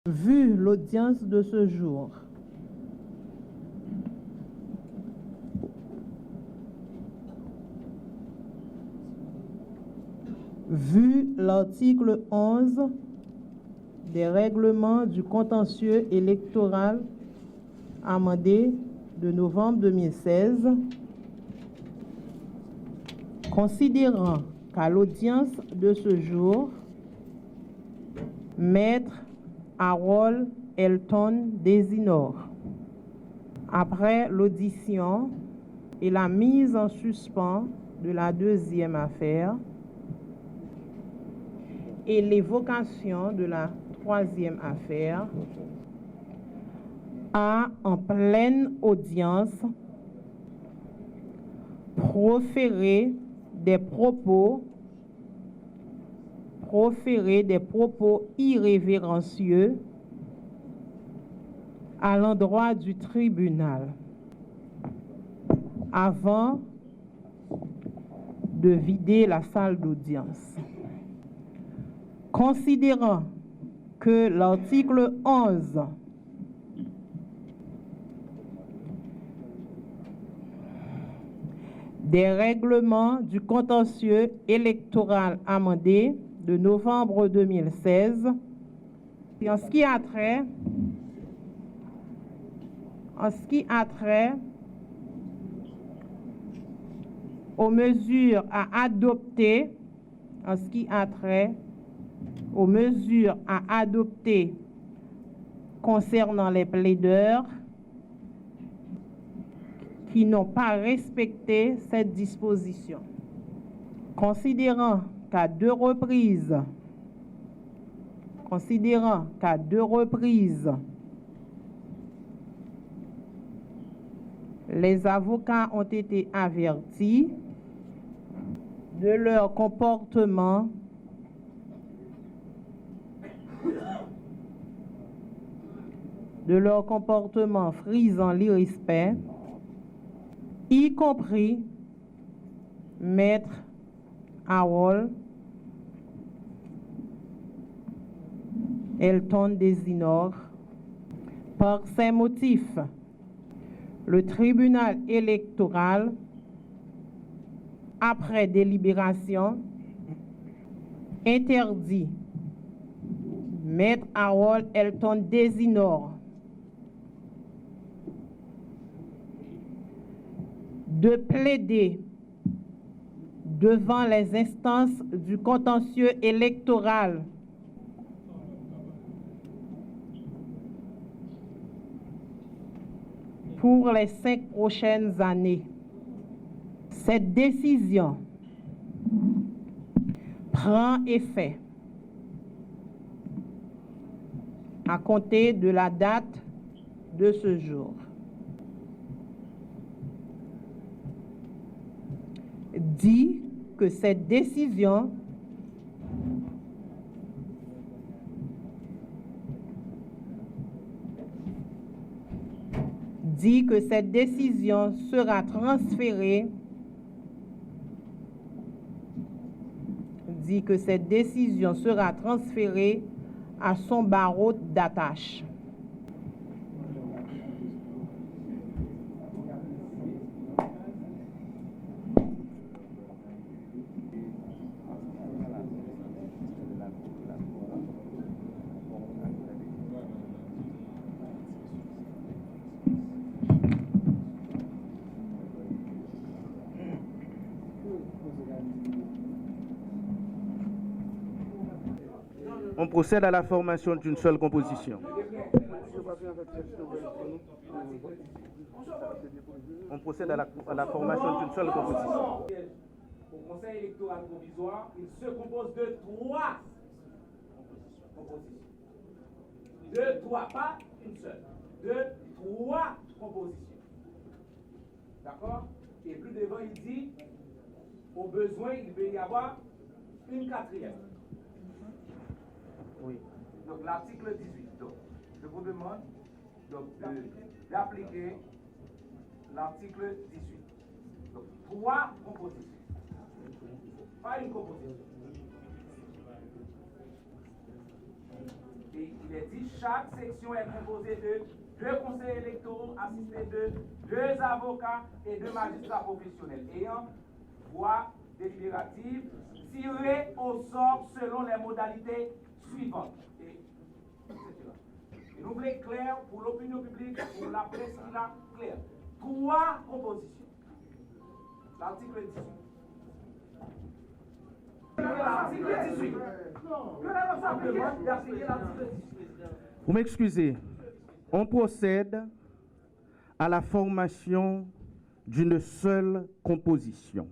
Vu l'audience de ce jour, vu l'article 11 des règlements du contentieux électoral amendé de novembre 2016, considérant qu'à l'audience de ce jour, Maître Harold Elton Desinor, après l'audition et la mise en suspens de la deuxième affaire et l'évocation de la troisième affaire, a en pleine audience proféré des propos irrévérencieux à l'endroit du tribunal avant de vider la salle d'audience. Considérant que l'article 11 des règlements du contentieux électoral amendé de novembre 2016, et en ce qui a trait aux mesures à adopter, concernant les plaideurs qui n'ont pas respecté cette disposition. Considérant qu'à deux reprises, les avocats ont été avertis de leur comportement frisant l'irrespect, y compris Maître Harold Elton Desinor. Par ces motifs, le tribunal électoral, après délibération, interdit Maître Harold Elton Desinor de plaider devant les instances du contentieux électoral pour les 5 prochaines années. Cette décision prend effet à compter de la date de ce jour. Dit que cette décision sera transférée à son barreau d'attache. On procède à la formation d'une seule composition. Au Conseil électoral provisoire, il se compose de 3 compositions. De 3, pas une seule. De 3 compositions. D'accord? Et plus devant, il dit, au besoin, il peut y avoir une 4e. Oui. Donc l'article 18. Donc, je vous demande d'appliquer l'article 18. Donc 3 compositions. Pas une composition. Et il est dit, chaque section est composée de 2 conseillers électoraux assistés de 2 avocats et 2 magistrats professionnels ayant voix délibérative tirée au sort selon les modalités suivantes. Et nous voulons clair pour l'opinion publique, pour la presse qui l'a clair. 3 propositions. L'article 18. L'article 18. Vous m'excusez, on procède à la formation d'une seule composition.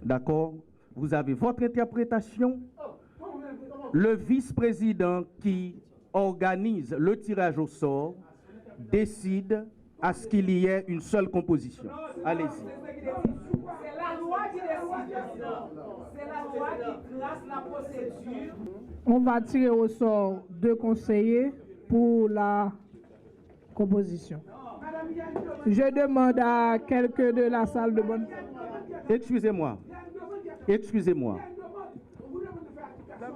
D'accord? Vous avez votre interprétation. Le vice-président qui organise le tirage au sort décide à ce qu'il y ait une seule composition. Allez-y. C'est la loi qui décide. C'est la loi qui trace la procédure. On va tirer au sort 2 conseillers pour la composition. Je demande à quelqu'un de la salle de bonne... Excusez-moi. Excusez-moi.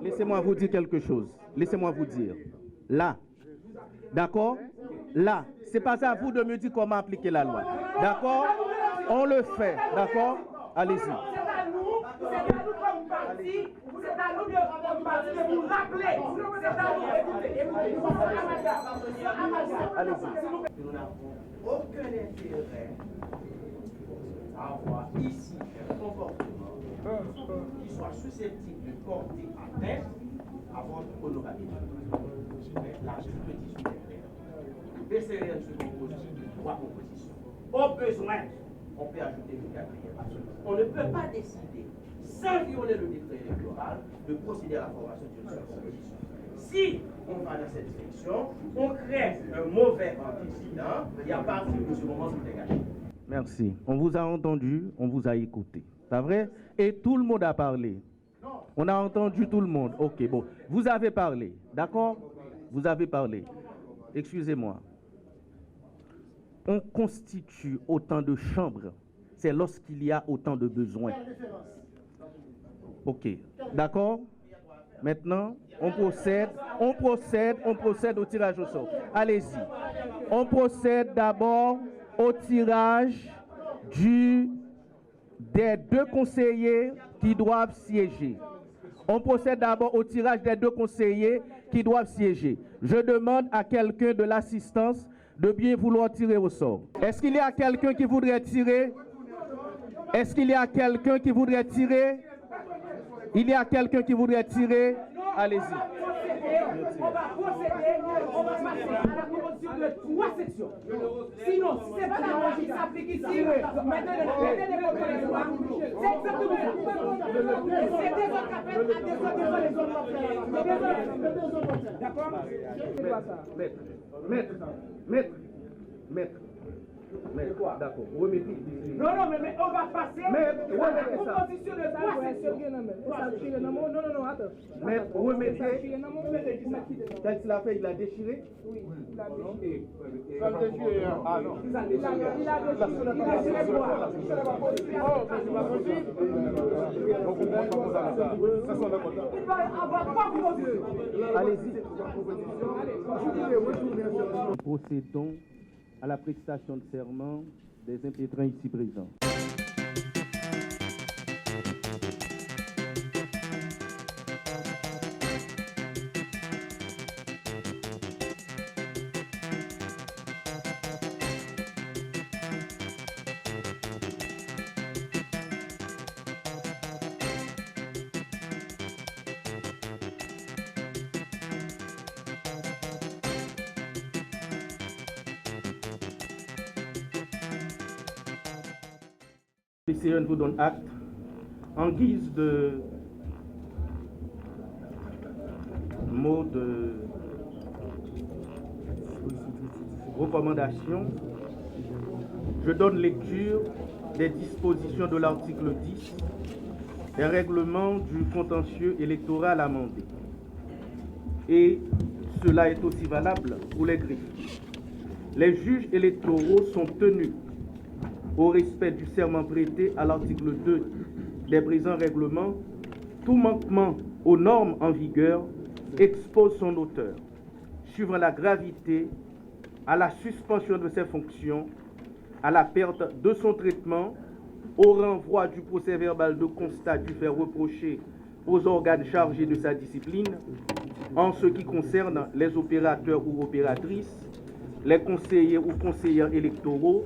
Laissez-moi vous dire quelque chose. Laissez-moi vous dire. Là, d'accord? Là, c'est pas à vous de me dire comment appliquer la loi. D'accord? On le fait. D'accord? Allez-y. C'est à nous comme parti, c'est à nous de vous rappeler. C'est à nous d'écouter. Nous n'avons aucun intérêt à avoir ici un comportement qui soit susceptible de porter atteinte à votre honorabilité. L'article 18 est clair. PCRL se compose de 3 propositions. Au besoin, on peut ajouter une 4e. On ne peut pas décider, sans violer le décret électoral, de procéder à la formation d'une seule proposition. Si on va dans cette direction, on crée un mauvais antécédent et à partir de ce moment, tout est gâché. Merci. On vous a entendu, on vous a écouté. C'est vrai? Et tout le monde a parlé. On a entendu tout le monde. Ok, bon. Vous avez parlé, d'accord? Vous avez parlé. Excusez-moi. On constitue autant de chambres, c'est lorsqu'il y a autant de besoins. Ok, d'accord? Maintenant, on procède au tirage au sort. Allez-y. On procède d'abord au tirage des 2 conseillers qui doivent siéger. On procède d'abord au tirage des 2 conseillers qui doivent siéger. Je demande à quelqu'un de l'assistance de bien vouloir tirer au sort. Est-ce qu'il y a quelqu'un qui voudrait tirer? Est-ce qu'il y a quelqu'un qui voudrait tirer? Il y a quelqu'un qui voudrait tirer? Allez-y. On va procéder, on va passer à la composition de 3 sections. Sinon, si ce n'est pas la loi qui s'applique ici, mettez les contradictoires. C'est exactement ça. C'est des autres appels à des autres. D'accord? Maître. D'accord. Remettez. Non, mais on va passer à la composition de 3 sections. Non, attends. Maître, remettez. Quand il a fait, il a déchiré? Oui, il a déchiré. Ça le déchiré, hein? Ah non. Il a déchiré quoi? Oh, c'est pas possible. Il va avoir 3 propositions. Allez-y. Procédons à la prestation de serment des impétrants ici présents. PCN vous donne acte en guise de mot de recommandation. Je donne lecture des dispositions de l'article 10 des règlements du contentieux électoral amendé. Et cela est aussi valable pour les greffiers. Les juges électoraux sont tenus au respect du serment prêté à l'article 2 des présents règlements. Tout manquement aux normes en vigueur expose son auteur, suivant la gravité, à la suspension de ses fonctions, à la perte de son traitement, au renvoi du procès verbal de constat du fait reproché aux organes chargés de sa discipline, en ce qui concerne les opérateurs ou opératrices, les conseillers ou conseillères électoraux.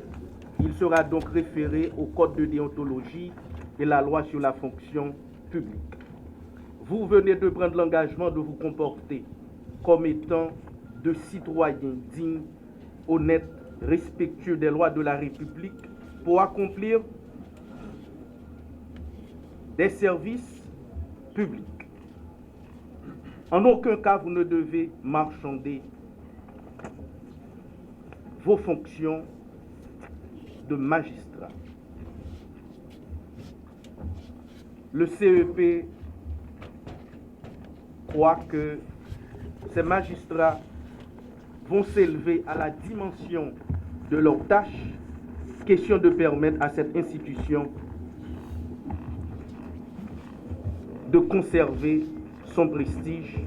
Il sera donc référé au Code de déontologie et la loi sur la fonction publique. Vous venez de prendre l'engagement de vous comporter comme étant de citoyens dignes, honnêtes, respectueux des lois de la République pour accomplir des services publics. En aucun cas, vous ne devez marchander vos fonctions de magistrat. Le CEP croit que ces magistrats vont s'élever à la dimension de leurs tâches, question de permettre à cette institution de conserver son prestige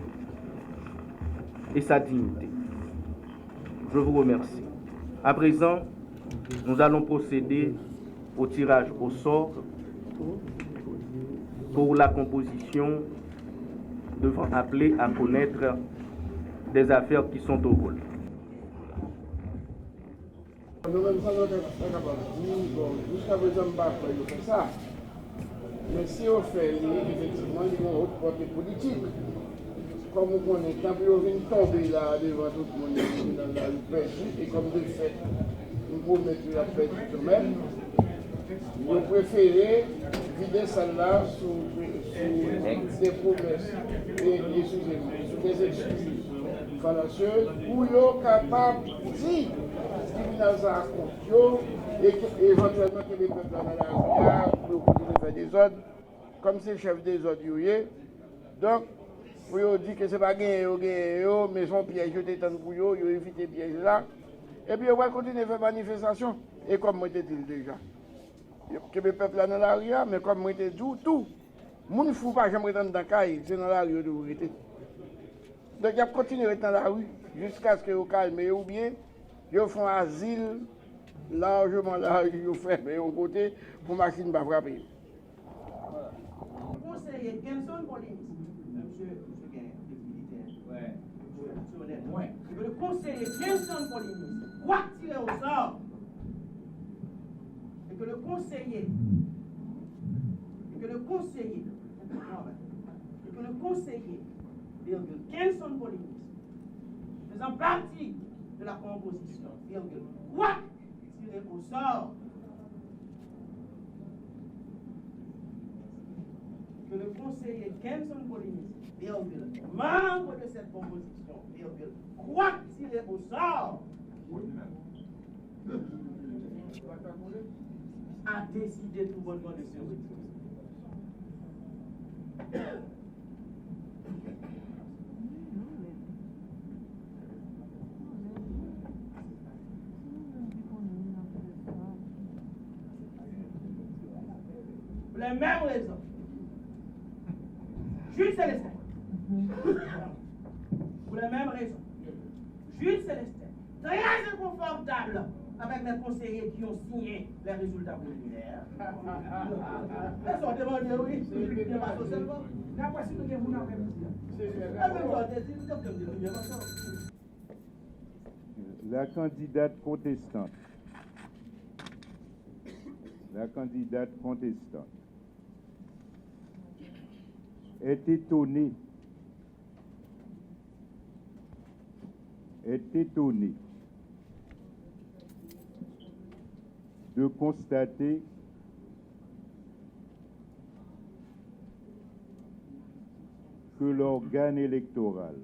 et sa dignité. Je vous remercie. À présent, nous allons procéder au tirage au sort pour la composition devant appeler à connaître des affaires qui sont au rôle. Jusqu'à présent, on va faire ça. Mais si on fait, effectivement, il y a une autre portée politique. Comme on connaît, quand on vient tomber là devant tout le monde dans la perdu, et comme de fait, nous promettons que la perdu tout de même, nous préférons vider celle-là sous des promesses et sous des excuses fallacieuses, pour être capable de dire qu'il y a un compte et éventuellement que les peuples dans la rue pour continuer à faire des ordres, comme c'est le chef des ordres. Donc, pour dire que ce n'est pas gagné, mais son piège, je t'étends pour eux, ils évitent les pièges là. Et puis, on va continuer à faire manifestation. Et comme moi, je dit déjà, que les peuples dans la rue, mais comme moi, je dit tout. Moun ne fout pas jamais dans la caille, c'est dans la rue de vérité. Donc, il y a continué dans la rue jusqu'à ce que vous calmez ou bien, ils font asile largement là, ils ferment au côté pour la machine ne pas frapper. Conseiller Genson pour les que le conseiller Genson pour les ministres doit tirer au sort et que le conseiller Genson pour les ministres faisant partie de la composition doit tirer au sort que le conseiller Genson Polynice, membre de cette composition, croit tirer au sort, a décidé tout bonnement de se retirer. Pour les mêmes raisons. Jules Célestin. Pour la même raison. Jules Célestin, très inconfortable avec les conseillers qui ont signé les résultats préliminaires. Ils ont demandé, oui, c'est pas seulement. La candidate contestante. Est étonné de constater que l'organe électoral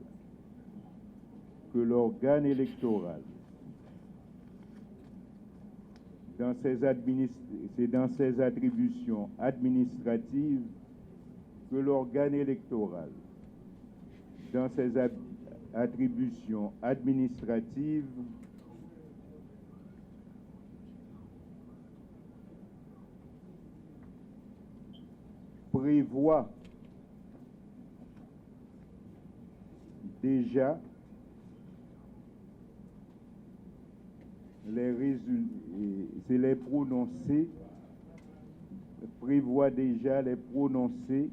dans ses attributions administratives, que l'organe électoral, dans ses attributions administratives, prévoit déjà les prononcés, prévoit déjà les prononcés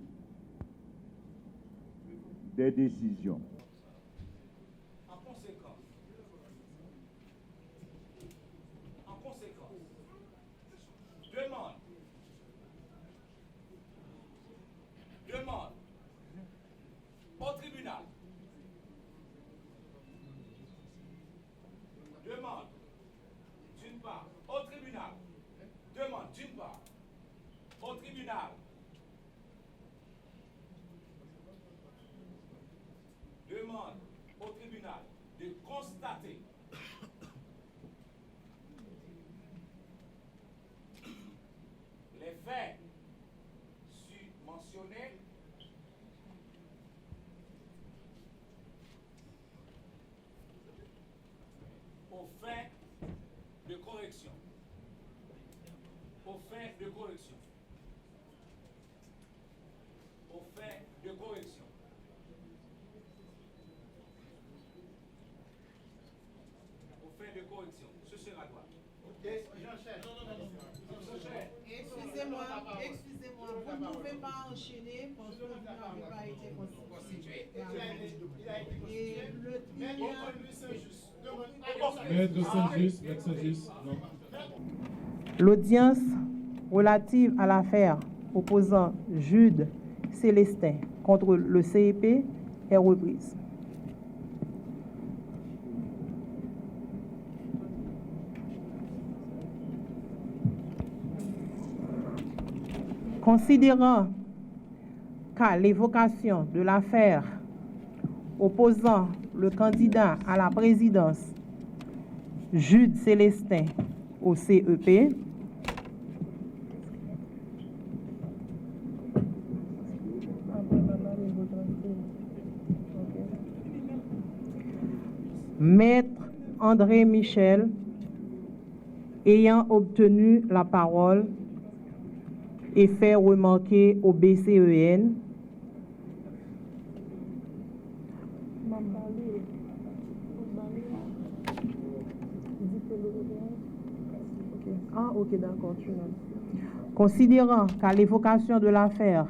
des décisions. En conséquence, demande au tribunal, demande d'une part au tribunal, demande d'une part au tribunal de constater les faits mentionnés aux fins de correction. Aux fins de correction. Aux fins de correction. Aux fins de correction. Ce sera quoi? Excusez-moi, vous ne pouvez pas enchaîner parce que vous n'avez pas été constitué. Et le tribunal. L'audience relative à l'affaire opposant Jude Célestin contre le CEP est reprise. Considérant qu'à l'évocation de l'affaire opposant le candidat à la présidence Jude Célestin au CEP, Maître André Michel, ayant obtenu la parole et fait remarquer au BCEN considérant qu'à l'évocation de l'affaire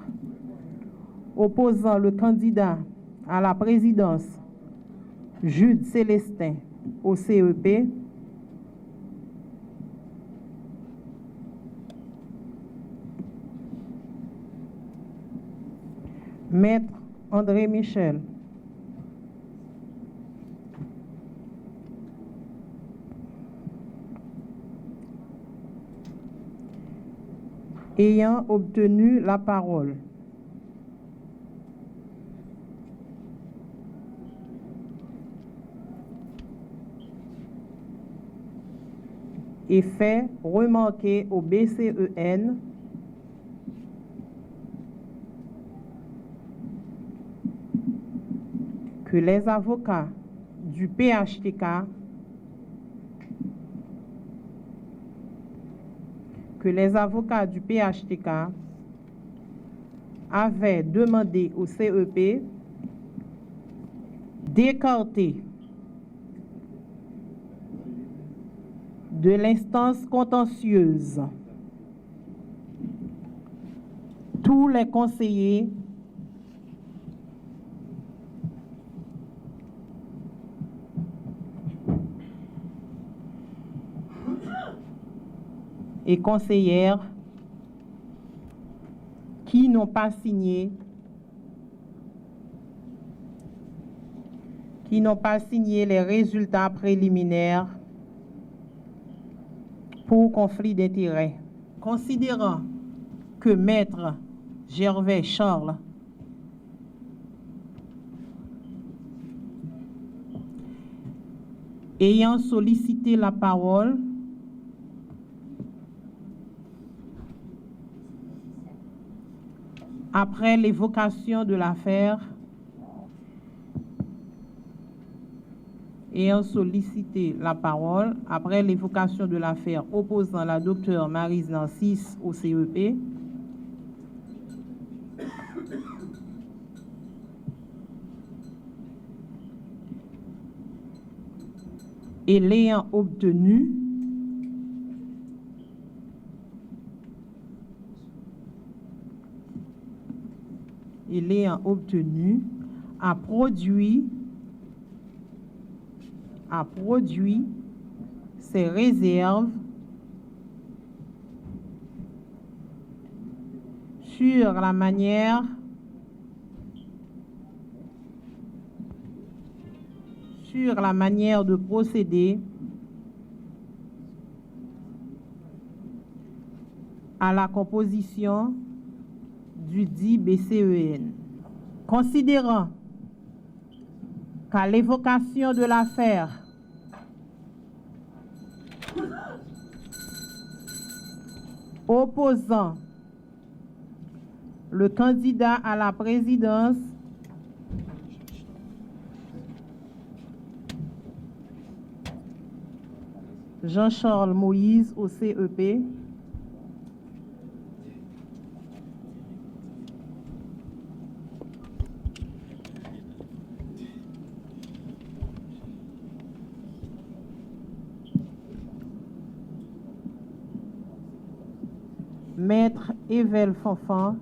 opposant le candidat à la présidence Jude Célestin au CEP, Maître André Michel, ayant obtenu la parole et fait remarquer au BCEN que les avocats du PHTK avaient demandé au CEP d'écarter de l'instance contentieuse tous les conseillers et conseillères qui n'ont pas signé les résultats préliminaires pour conflit d'intérêts. Considérant que Maître Gervais Charles ayant sollicité la parole après l'évocation de l'affaire, opposant la docteure Maryse Narcisse au CEP, et l'ayant obtenu, a produit ses réserves sur la manière de procéder à la composition du dit BCEN. Considérant qu'à l'évocation de l'affaire opposant le candidat à la présidence Jean-Charles Moïse au CEP, Maître Evel Fanfan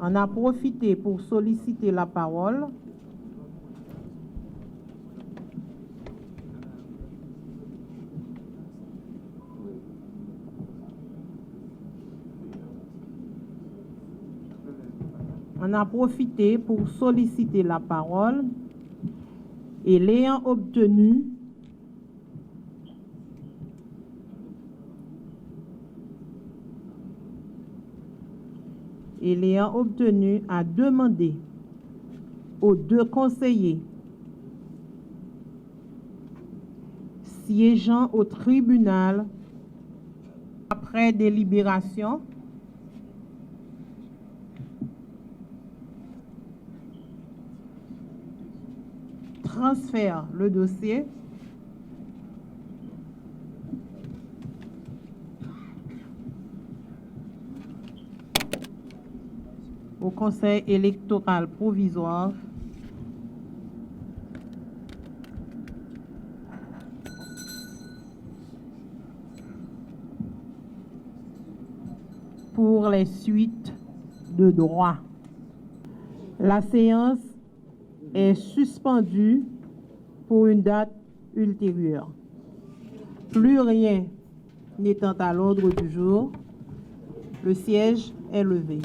en a profité pour solliciter la parole et l'ayant obtenu, a demandé aux deux conseillers siégeant au tribunal après délibération transfère le dossier au Conseil électoral provisoire pour les suites de droit. La séance est suspendue pour une date ultérieure. Plus rien n'étant à l'ordre du jour, le siège est levé.